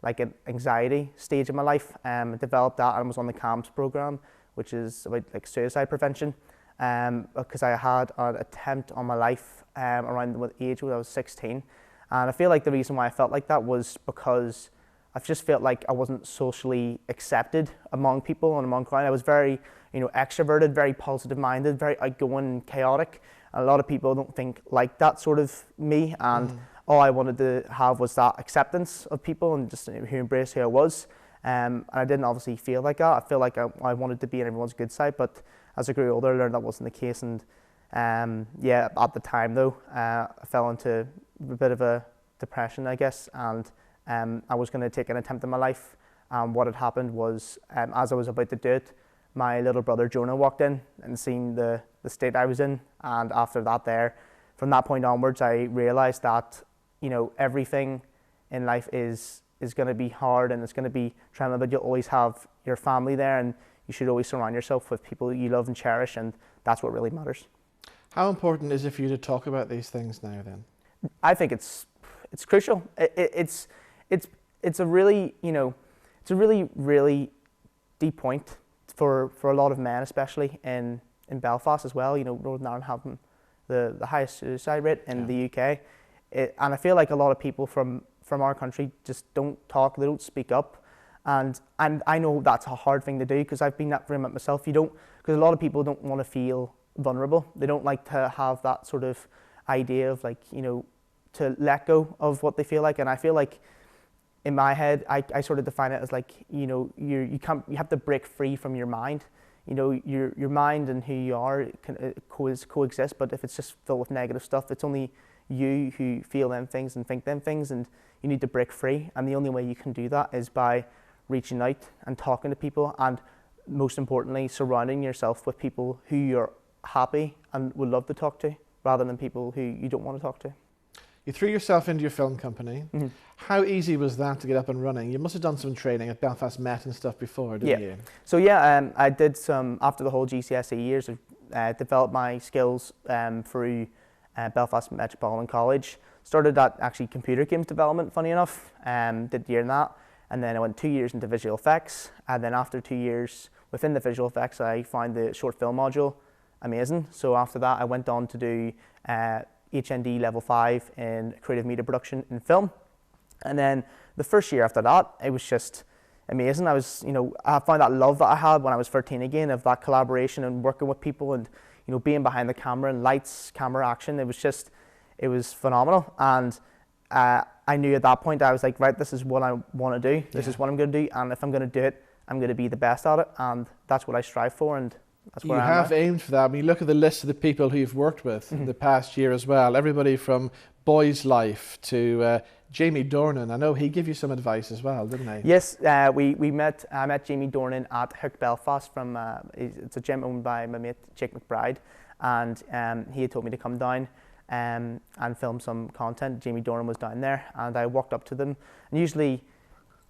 like an anxiety stage of my life. Developed that and was on the CAMS program, which is about like suicide prevention, because I had an attempt on my life around the age when I was 16. And I feel like the reason why I felt like that was because I just felt like I wasn't socially accepted among people and among crowd. I was very, you know, extroverted, very positive-minded, very outgoing and chaotic. And a lot of people don't think like that sort of me, and all I wanted to have was that acceptance of people and just who embraced who I was. And I didn't obviously feel like that. I feel like I wanted to be on everyone's good side, but as I grew older, I learned that wasn't the case. And yeah, at the time though, I fell into a bit of a depression, I guess, and I was going to take an attempt in my life. What had happened was, as I was about to do it, my little brother Jonah walked in and seen the state I was in. And after that from that point onwards, I realized that, you know, everything in life is going to be hard and it's going to be trying, but you'll always have your family there, and you should always surround yourself with people you love and cherish, and that's what really matters. How important is it for you to talk about these things now then? I think it's crucial. It's a really, you know, it's a really deep point for a lot of men, especially in Belfast as well. You know, Northern Ireland having the highest suicide rate in the UK. And I feel like a lot of people from our country just don't talk, they don't speak up. And I know that's a hard thing to do, because I've been that for myself. Because a lot of people don't want to feel vulnerable. They don't like to have that sort of idea of, like, you know, to let go of what they feel like. And I feel like in my head, I sort of define it as like, you know, you have to break free from your mind. You know, your mind and who you are can coexist, but if it's just filled with negative stuff, it's only you who feel them things and think them things, and you need to break free. And the only way you can do that is by reaching out and talking to people, and most importantly, surrounding yourself with people who you're happy and would love to talk to, rather than people who you don't want to talk to. You threw yourself into your film company. Mm-hmm. How easy was that to get up and running? You must have done some training at Belfast Met and stuff before, didn't you? So yeah, I did some, after the whole GCSE years, I developed my skills through Belfast Metropolitan College. Started at actually computer games development, funny enough, did a year in that. And then I went 2 years into visual effects. And then after 2 years within the visual effects, I found the short film module amazing. So after that, I went on to do HND level 5 in creative media production in film. And then the first year after that, it was just amazing. I found that love that I had when I was 13 again, of that collaboration and working with people and, you know, being behind the camera and lights, camera action. It was phenomenal. And I knew at that point, I was like, right, this is what I want to do. This is what I'm going to do. And if I'm going to do it, I'm going to be the best at it. And that's what I strive for. And that's where I am. You have aimed for that. I mean, look at the list of the people who you've worked with in the past year as well. Everybody from Boy's Life to Jamie Dornan. I know he gave you some advice as well, didn't he? Yes, I met Jamie Dornan at Hook Belfast from, it's a gym owned by my mate Jake McBride, and he had told me to come down and film some content. Jamie Dornan was down there, and I walked up to them, and usually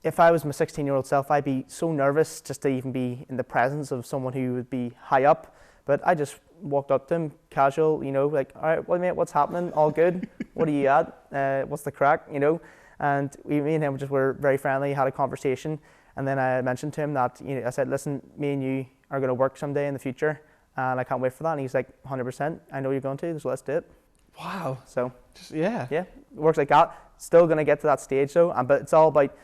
if I was my 16-year-old self, I'd be so nervous just to even be in the presence of someone who would be high up, but I just walked up to him, casual, you know, like, all right, well, mate, what's happening? All good? What are you at? What's the crack? You know, and me and him just were very friendly, had a conversation, and then I mentioned to him that, you know, I said, listen, me and you are going to work someday in the future, and I can't wait for that. And he's like, 100%, I know you're going to, so let's do it. Wow. So yeah, it works like that. Still going to get to that stage though, but it's all about,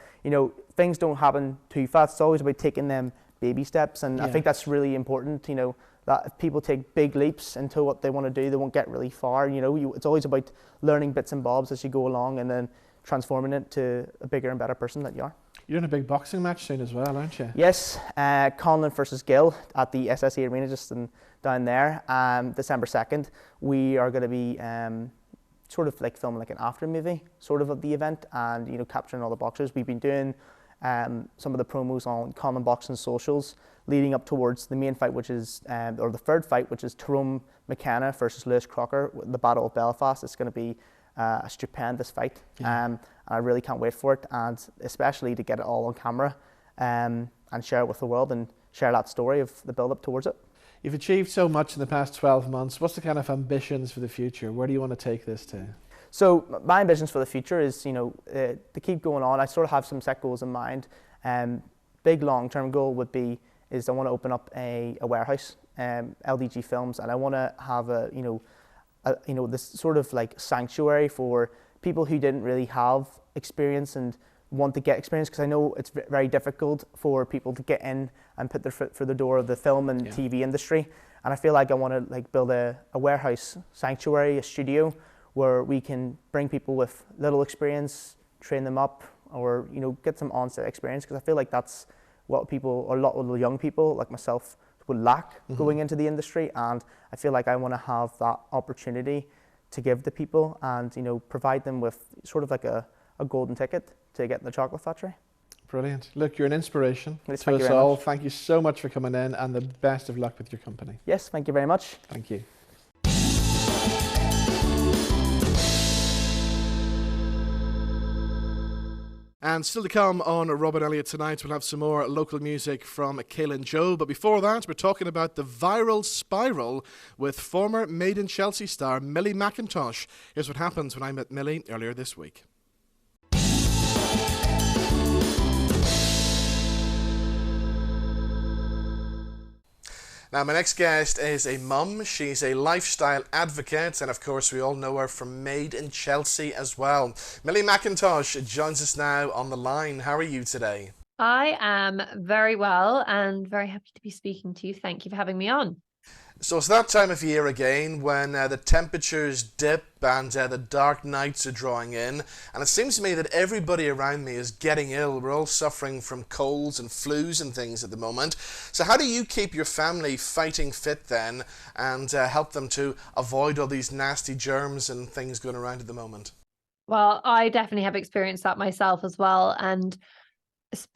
things don't happen too fast. It's always about taking them baby steps, and I think that's really important. That if people take big leaps into what they want to do, they won't get really far. It's always about learning bits and bobs as you go along, and then transforming it to a bigger and better person that you are. You're in a big boxing match soon as well, aren't you? Yes, Caillin versus Gill at the SSE Arena just down there, December 2nd. We are going to be sort of like filming like an after movie sort of the event, and capturing all the boxers. We've been doing some of the promos on Caillin Boxing socials leading up towards the main fight, which is or the third fight, which is Tyrone McKenna versus Lewis Crocker, the Battle of Belfast. It's going to be a stupendous fight, and I really can't wait for it, and especially to get it all on camera and share it with the world and share that story of the build up towards it. You've achieved so much in the past 12 months. What's the kind of ambitions for the future? Where do you want to take this to? So my ambitions for the future is, to keep going on. I sort of have some set goals in mind. Big long-term goal is I want to open up a warehouse, LDG Films, and I want to have this sort of like sanctuary for people who didn't really have experience and want to get experience, because I know it's very difficult for people to get in and put their foot through the door of the film and TV industry. And I feel like I want to like build a warehouse sanctuary, a studio where we can bring people with little experience, train them up, or get some on-set experience, because I feel like that's what people, or a lot of the young people like myself, would lack going into the industry. And I feel like I want to have that opportunity to give the people, and provide them with sort of like a golden ticket to get in the chocolate factory. Brilliant. Look, you're an inspiration to us you all. much. Thank you so much for coming in, and the best of luck with your company. Yes, thank you very much. Thank you. And still to come on Robert Elliott tonight, we'll have some more local music from Caillin Joe. But before that, we're talking about the viral spiral with former Made in Chelsea star Millie MackIntosh. Here's what happened when I met Millie earlier this week. Now, my next guest is a mum. She's a lifestyle advocate, and of course, we all know her from Made in Chelsea as well. Millie MackIntosh joins us now on the line. How are you today? I am very well and very happy to be speaking to you. Thank you for having me on. So it's that time of year again when the temperatures dip and the dark nights are drawing in, and it seems to me that everybody around me is getting ill. We're all suffering from colds and flus and things at the moment. So how do you keep your family fighting fit then, and help them to avoid all these nasty germs and things going around at the moment? Well, I definitely have experienced that myself as well, and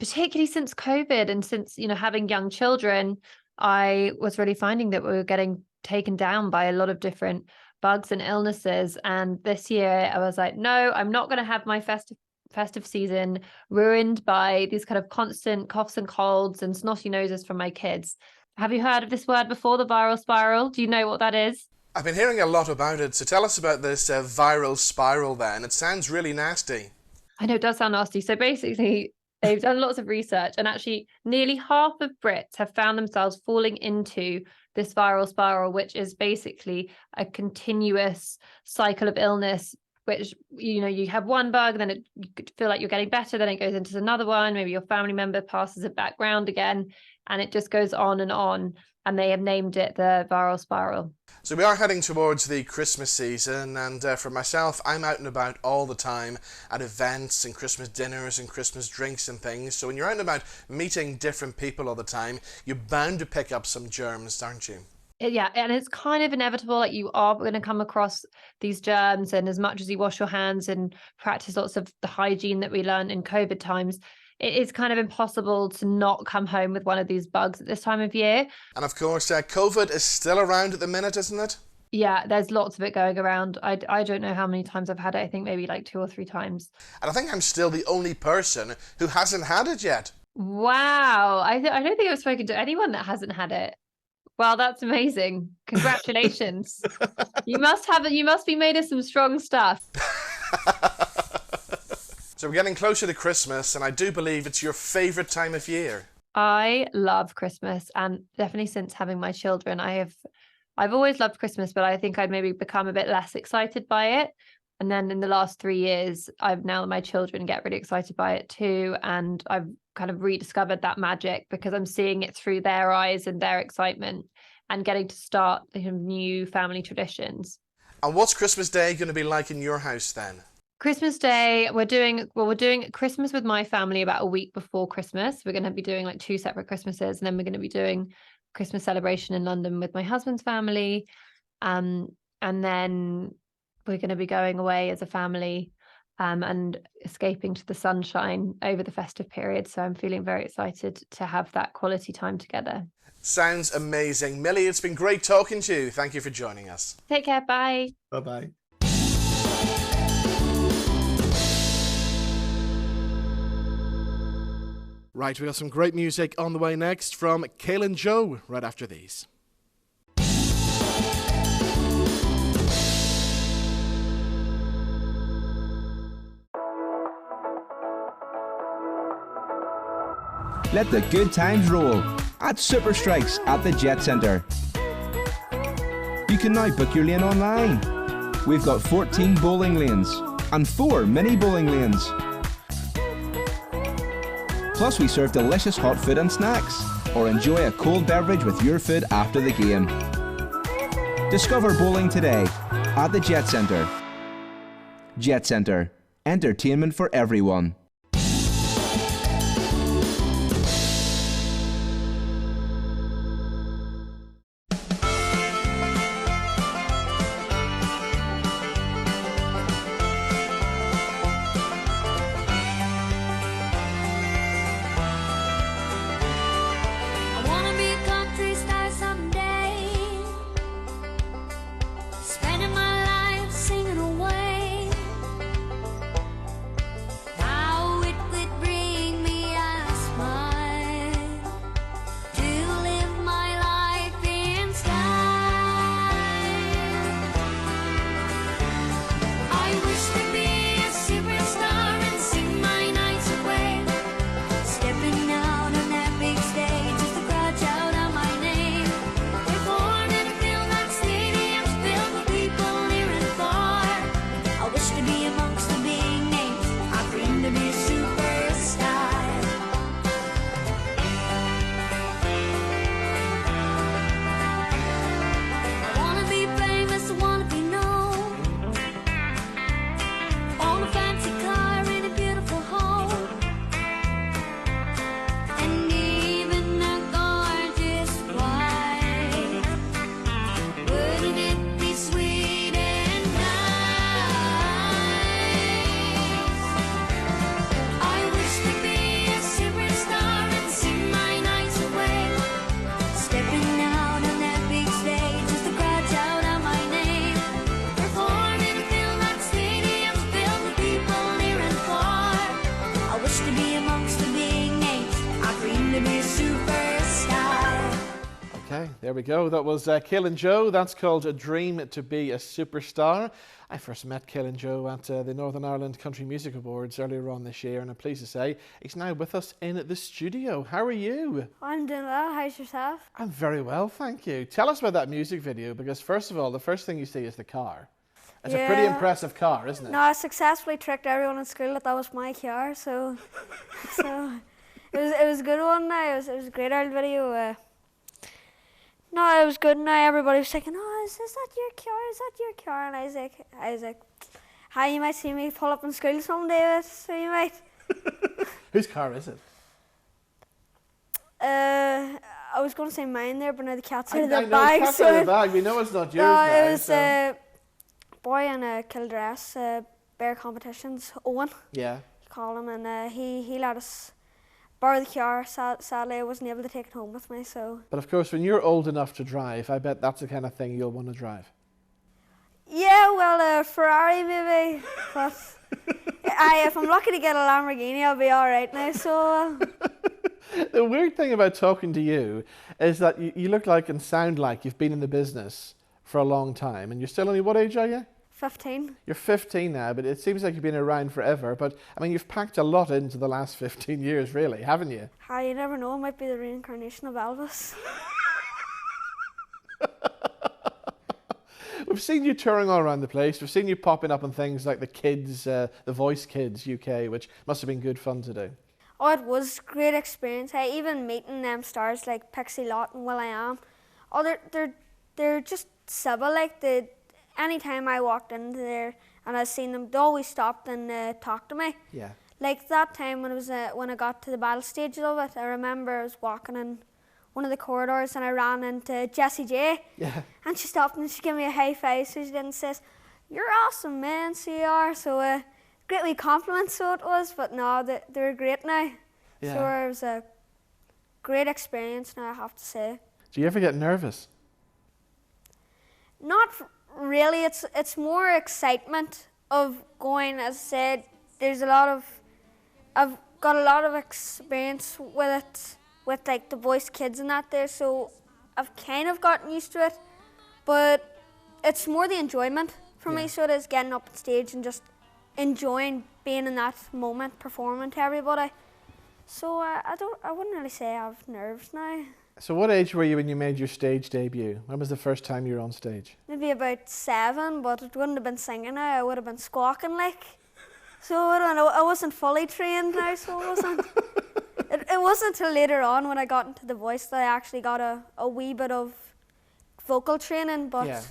particularly since COVID and since having young children, I was really finding that we were getting taken down by a lot of different bugs and illnesses. And this year I was like, no, I'm not going to have my festive season ruined by these kind of constant coughs and colds and snotty noses from my kids. Have you heard of this word before, the viral spiral? Do you know what that is? I've been hearing a lot about it. So tell us about this viral spiral then. It sounds really nasty. I know, it does sound nasty. So basically, they've done lots of research, and actually nearly half of Brits have found themselves falling into this viral spiral, which is basically a continuous cycle of illness, which, you have one bug, then you could feel like you're getting better, then it goes into another one, maybe your family member passes it back round again, and it just goes on, and they have named it the viral spiral. So we are heading towards the Christmas season, and for myself, I'm out and about all the time at events and Christmas dinners and Christmas drinks and things. So when you're out and about meeting different people all the time, you're bound to pick up some germs, aren't you? Yeah, and it's kind of inevitable. Like, you are going to come across these germs, and as much as you wash your hands and practice lots of the hygiene that we learned in COVID times, it is kind of impossible to not come home with one of these bugs at this time of year. And of course, COVID is still around at the minute, isn't it? Yeah, there's lots of it going around. I don't know how many times I've had it. I think maybe like 2 or 3 times. And I think I'm still the only person who hasn't had it yet. Wow. I don't think I've spoken to anyone that hasn't had it. Well, that's amazing. Congratulations. You must be made of some strong stuff. So we're getting closer to Christmas, and I do believe it's your favourite time of year. I love Christmas, and definitely since having my children, I have I've always loved Christmas, but I think I'd maybe become a bit less excited by it. And then in the last 3 years, now my children get really excited by it too. And I've kind of rediscovered that magic because I'm seeing it through their eyes and their excitement and getting to start new family traditions. And what's Christmas Day going to be like in your house then? Christmas Day, we're doing Christmas with my family about a week before Christmas. We're going to be doing like 2 separate Christmases, and then we're going to be doing Christmas celebration in London with my husband's family. And then we're going to be going away as a family and escaping to the sunshine over the festive period. So I'm feeling very excited to have that quality time together. Sounds amazing. Millie, it's been great talking to you. Thank you for joining us. Take care. Bye. Bye-bye. Right, we got some great music on the way next from Caillin Joe right after these. Let the good times roll at Super Strikes at the Jet Centre. You can now book your lane online. We've got 14 bowling lanes and 4 mini bowling lanes. Plus we serve delicious hot food and snacks, or enjoy a cold beverage with your food after the game. Discover bowling today at the Jet Centre. Jet Centre, entertainment for everyone. There we go. That was Caillin Joe. That's called A Dream to Be a Superstar. I first met Caillin Joe at the Northern Ireland Country Music Awards earlier on this year, and I'm pleased to say he's now with us in the studio. How are you? I'm doing well. How's yourself? I'm very well, thank you. Tell us about that music video, because first of all, the first thing you see is the car. It's a pretty impressive car, isn't it? No, I successfully tricked everyone in school that was my car, so it was a good one. Now it was a great old video. No, it was good. Now everybody was thinking, "Oh, is that your car? Is that your car?" And I was like, "Hi, you might see me pull up in school someday, so you might." Whose car is it? I was going to say mine there, but now the cat's out of the bag. bag. Cat's out of the bag. We know it's not yours now. It was a boy in a Kildress bear competitions, Owen. Yeah. You call him, and he let us borrow the car. Sadly, I wasn't able to take it home with me. So. But of course, when you're old enough to drive, I bet that's the kind of thing you'll want to drive. Yeah, well, Ferrari maybe, but if I'm lucky to get a Lamborghini, I'll be all right now. So. The weird thing about talking to you is that you look like and sound like you've been in the business for a long time, and you're still only, what age are you? 15. You're 15 now, but it seems like you've been around forever. But I mean, you've packed a lot into the last 15 years, really, haven't you? You never know. It might be the reincarnation of Elvis. We've seen you touring all around the place. We've seen you popping up on things like the Kids, the Voice Kids UK, which must have been good fun to do. Oh, it was a great experience. Even meeting them stars like Pixie Lott and will.i.am. Oh, they're just civil. Like, anytime I walked into there and I seen them, they always stopped and talked to me. Yeah. Like that time when I got to the battle stage of it, I remember I was walking in one of the corridors and I ran into Jessie J. Yeah. And she stopped and she gave me a high five. So she didn't say, "You're awesome, man, so you are." So great wee compliment, so it was. But no, they were great now. Yeah. So it was a great experience now, I have to say. Do you ever get nervous? Not really. It's more excitement of going. As I said, I've got a lot of experience with it, with like the Voice Kids and that there, so I've kind of gotten used to it, but it's more the enjoyment for me, so it is getting up on stage and just enjoying being in that moment, performing to everybody. So I wouldn't really say I have nerves now. So what age were you when you made your stage debut? When was the first time you were on stage? Maybe about 7, but it wouldn't have been singing now, I would have been squawking like. So I don't know, I wasn't fully trained now, so it wasn't. It wasn't until later on when I got into the voice that I actually got a wee bit of vocal training, but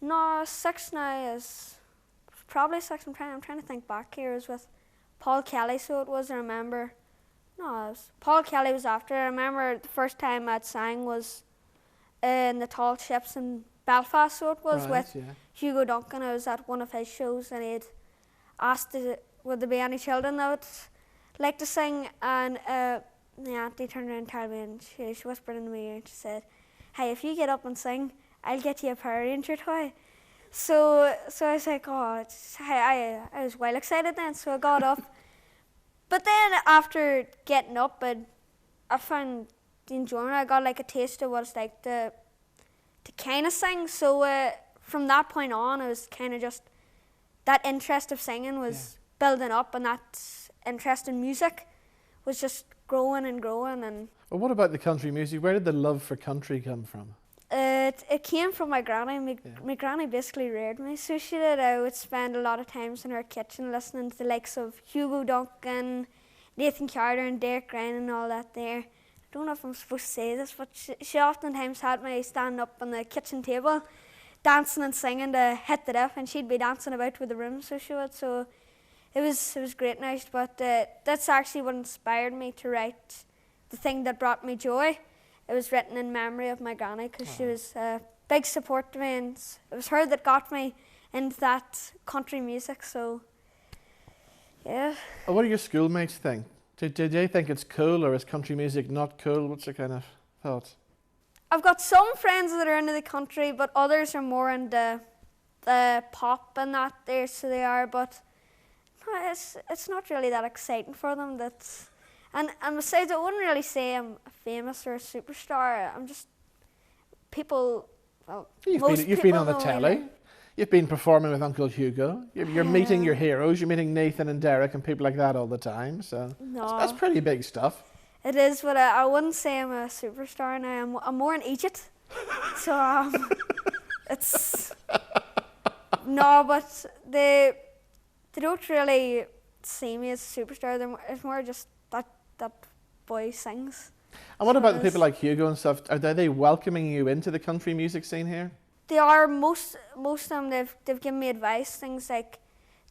no, 6 now is probably 6. I'm trying to think back here. It was with Paul Kelly, so it was, I remember. No, Paul Kelly was after. I remember the first time I'd sang was in the Tall Ships in Belfast, so it was with Hugo Duncan. I was at one of his shows and he'd asked would there be any children that would like to sing, and the auntie turned around and told me, and she whispered in my ear and she said, "Hey, if you get up and sing, I'll get you a Power Ranger toy." So I was like, oh, I was well excited then, so I got up. But then after getting up, I found the enjoyment. I got like a taste of what it's like to kind of sing. So from that point on, it was kind of just that interest of singing was building up, and that interest in music was just growing and growing. And well, what about the country music? Where did the love for country come from? It came from my granny. My granny basically reared me, so she did. I would spend a lot of times in her kitchen listening to the likes of Hugo Duncan, Nathan Carter and Derek Ryan and all that there. I don't know if I'm supposed to say this, but she oftentimes had me stand up on the kitchen table dancing and singing to Hit the Diff, and she'd be dancing about with the room, so she would. So it was great nice, but that's actually what inspired me to write the thing that brought me joy. It was written in memory of my granny because she was a big support to me, and it was her that got me into that country music, so yeah. Well, what do your schoolmates think? Do they think it's cool, or is country music not cool? What's your kind of thoughts? I've got some friends that are into the country, but others are more into the pop and that there, so they are, but it's not really that exciting for them. And besides, I wouldn't really say I'm famous or a superstar. I'm just people. Well, you've been on the telly. You've been performing with Uncle Hugo. You're meeting your heroes. You're meeting Nathan and Derek and people like that all the time. So that's pretty big stuff. It is, but I wouldn't say I'm a superstar now. I'm more in Egypt. So it's no, but they don't really see me as a superstar. It's more just that boy sings. And what about the people like Hugo and stuff? Are they welcoming you into the country music scene here? They are. Most of them, they've given me advice. Things like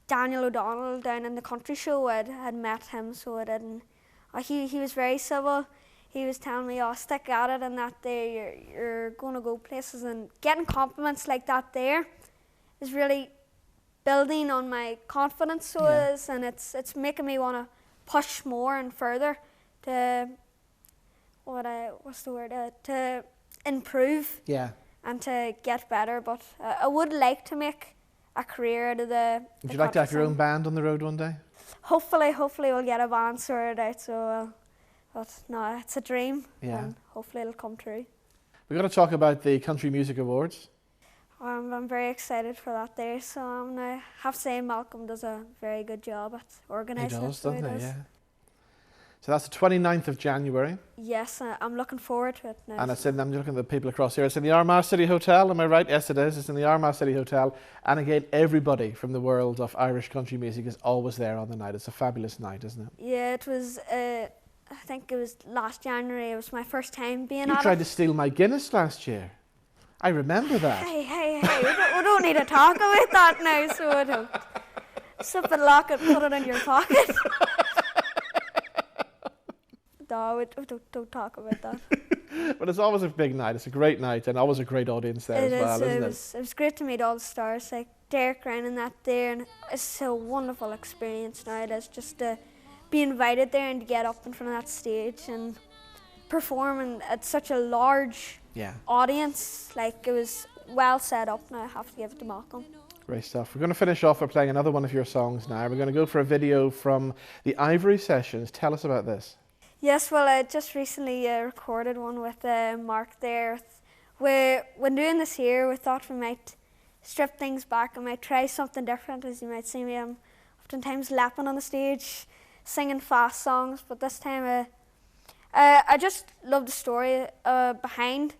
Daniel O'Donnell down in the country show, I had met him, so I didn't. He was very civil. He was telling me, "Oh, stick at it," and that day you're going to go places, and getting compliments like that there is really building on my confidence. So it is, and it's making me want to push more and further to to improve and to get better. But I would like to make a career out of the Would you like to have your own band on the road one day? Hopefully we'll get a band sorted out. So, but no, it's a dream, and hopefully it'll come true. We've got to talk about the Country Music Awards. I'm very excited for that there. So I have to say Malcolm does a very good job at organising it. He does, doesn't he? Yeah. So that's the 29th of January. Yes, I'm looking forward to it now. And it's in, I'm looking at the people across here, it's in the Armagh City Hotel, am I right? Yes, it is. It's in the Armagh City Hotel. And again, everybody from the world of Irish country music is always there on the night. It's a fabulous night, isn't it? Yeah, it was, I think it was last January. It was my first time being You at tried it. to steal my Guinness last year. I remember that. Hey, we don't need to talk about that now, so I don't. Sip and lock it, put it in your pocket. No, don't talk about that. But it's always a big night. It's a great night and always a great audience there as well, isn't it? It was great to meet all the stars, like Derek Ryan and that there, and it's a wonderful experience now. It is just to be invited there and to get up in front of that stage and perform at such a large audience. Like, it was well set up now, I have to give it to Malcolm. Great stuff. We're going to finish off by playing another one of your songs now. We're going to go for a video from the Ivory Sessions. Tell us about this. Yes, well, I just recently recorded one with Mark there. When doing this here, we thought we might strip things back and might try something different. As you might see me, I'm oftentimes lapping on the stage, singing fast songs, but this time I just love the story behind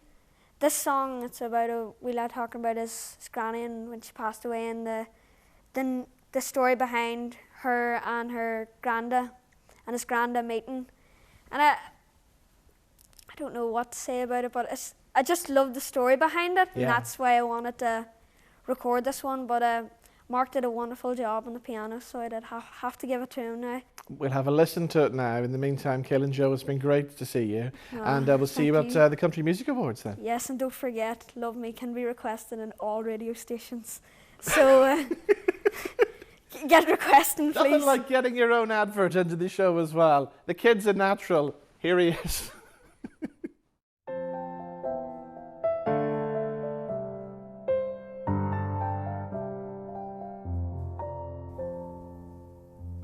this song. It's about a wee lad talking about his granny and when she passed away, and the story behind her and her granda and his granda meeting. And I don't know what to say about it, but I just love the story behind it, and that's why I wanted to record this one. But Mark did a wonderful job on the piano, so I did have to give it to him now. We'll have a listen to it now. In the meantime, Caillin, Joe, it's been great to see you. And we'll see you at the Country Music Awards then. Yes, and don't forget, Love Me can be requested in all radio stations. So get requesting, please. Nothing like getting your own advert into the show as well. The kid's a natural. Here he is.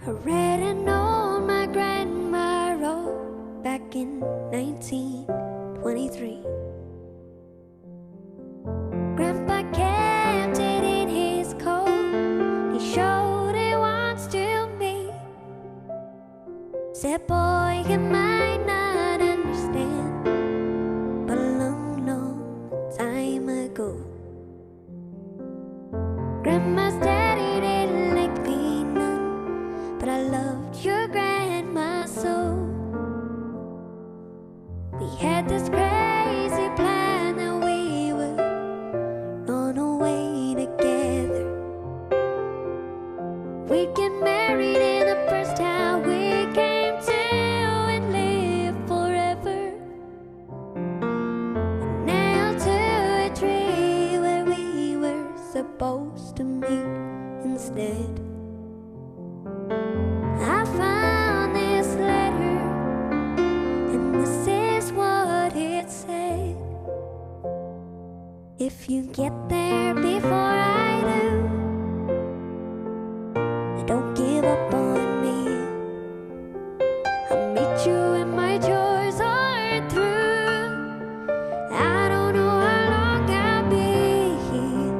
I read an old my grandma wrote back in 1923. Grandpa kept it in his coat. He showed it once to me. Said, boy, you might not understand, but a long, long time ago, Grandma's daddy didn't like me none, but I loved your grandma so. We had this crazy plan that we would run away together. We'd get married in the first town we came to and live forever. And nailed to a tree where we were supposed to meet instead. I found this letter, and this is what it said. If you get there before I do, don't give up on me. I'll meet you when my chores are through. I don't know how long I'll be here.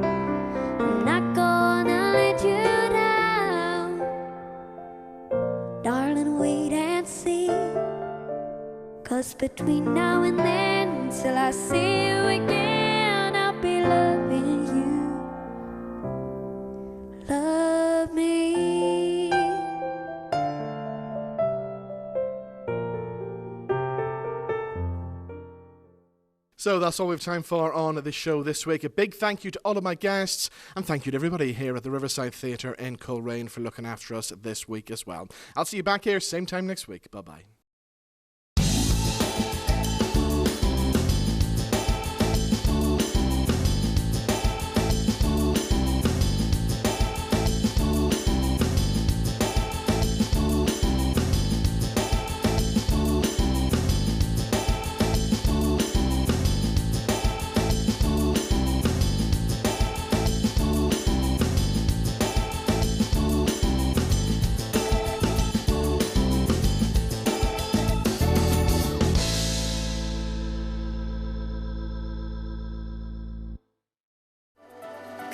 I'm not gonna let you down. Darling, wait and see. 'Cause between now and then, till I see you again, I'll be loving you. Love me. So that's all we have time for on the show this week. A big thank you to all of my guests, and thank you to everybody here at the Riverside Theatre in Coleraine for looking after us this week as well. I'll see you back here same time next week. Bye-bye.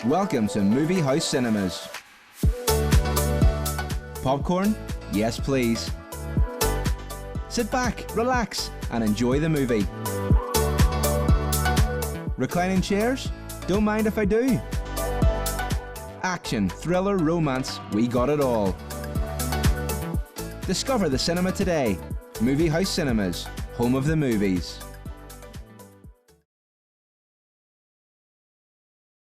Welcome to Movie House Cinemas. Popcorn? Yes, please. Sit back, relax, and enjoy the movie. Reclining chairs? Don't mind if I do. Action, thriller, romance, we got it all. Discover the cinema today. Movie House Cinemas, home of the movies.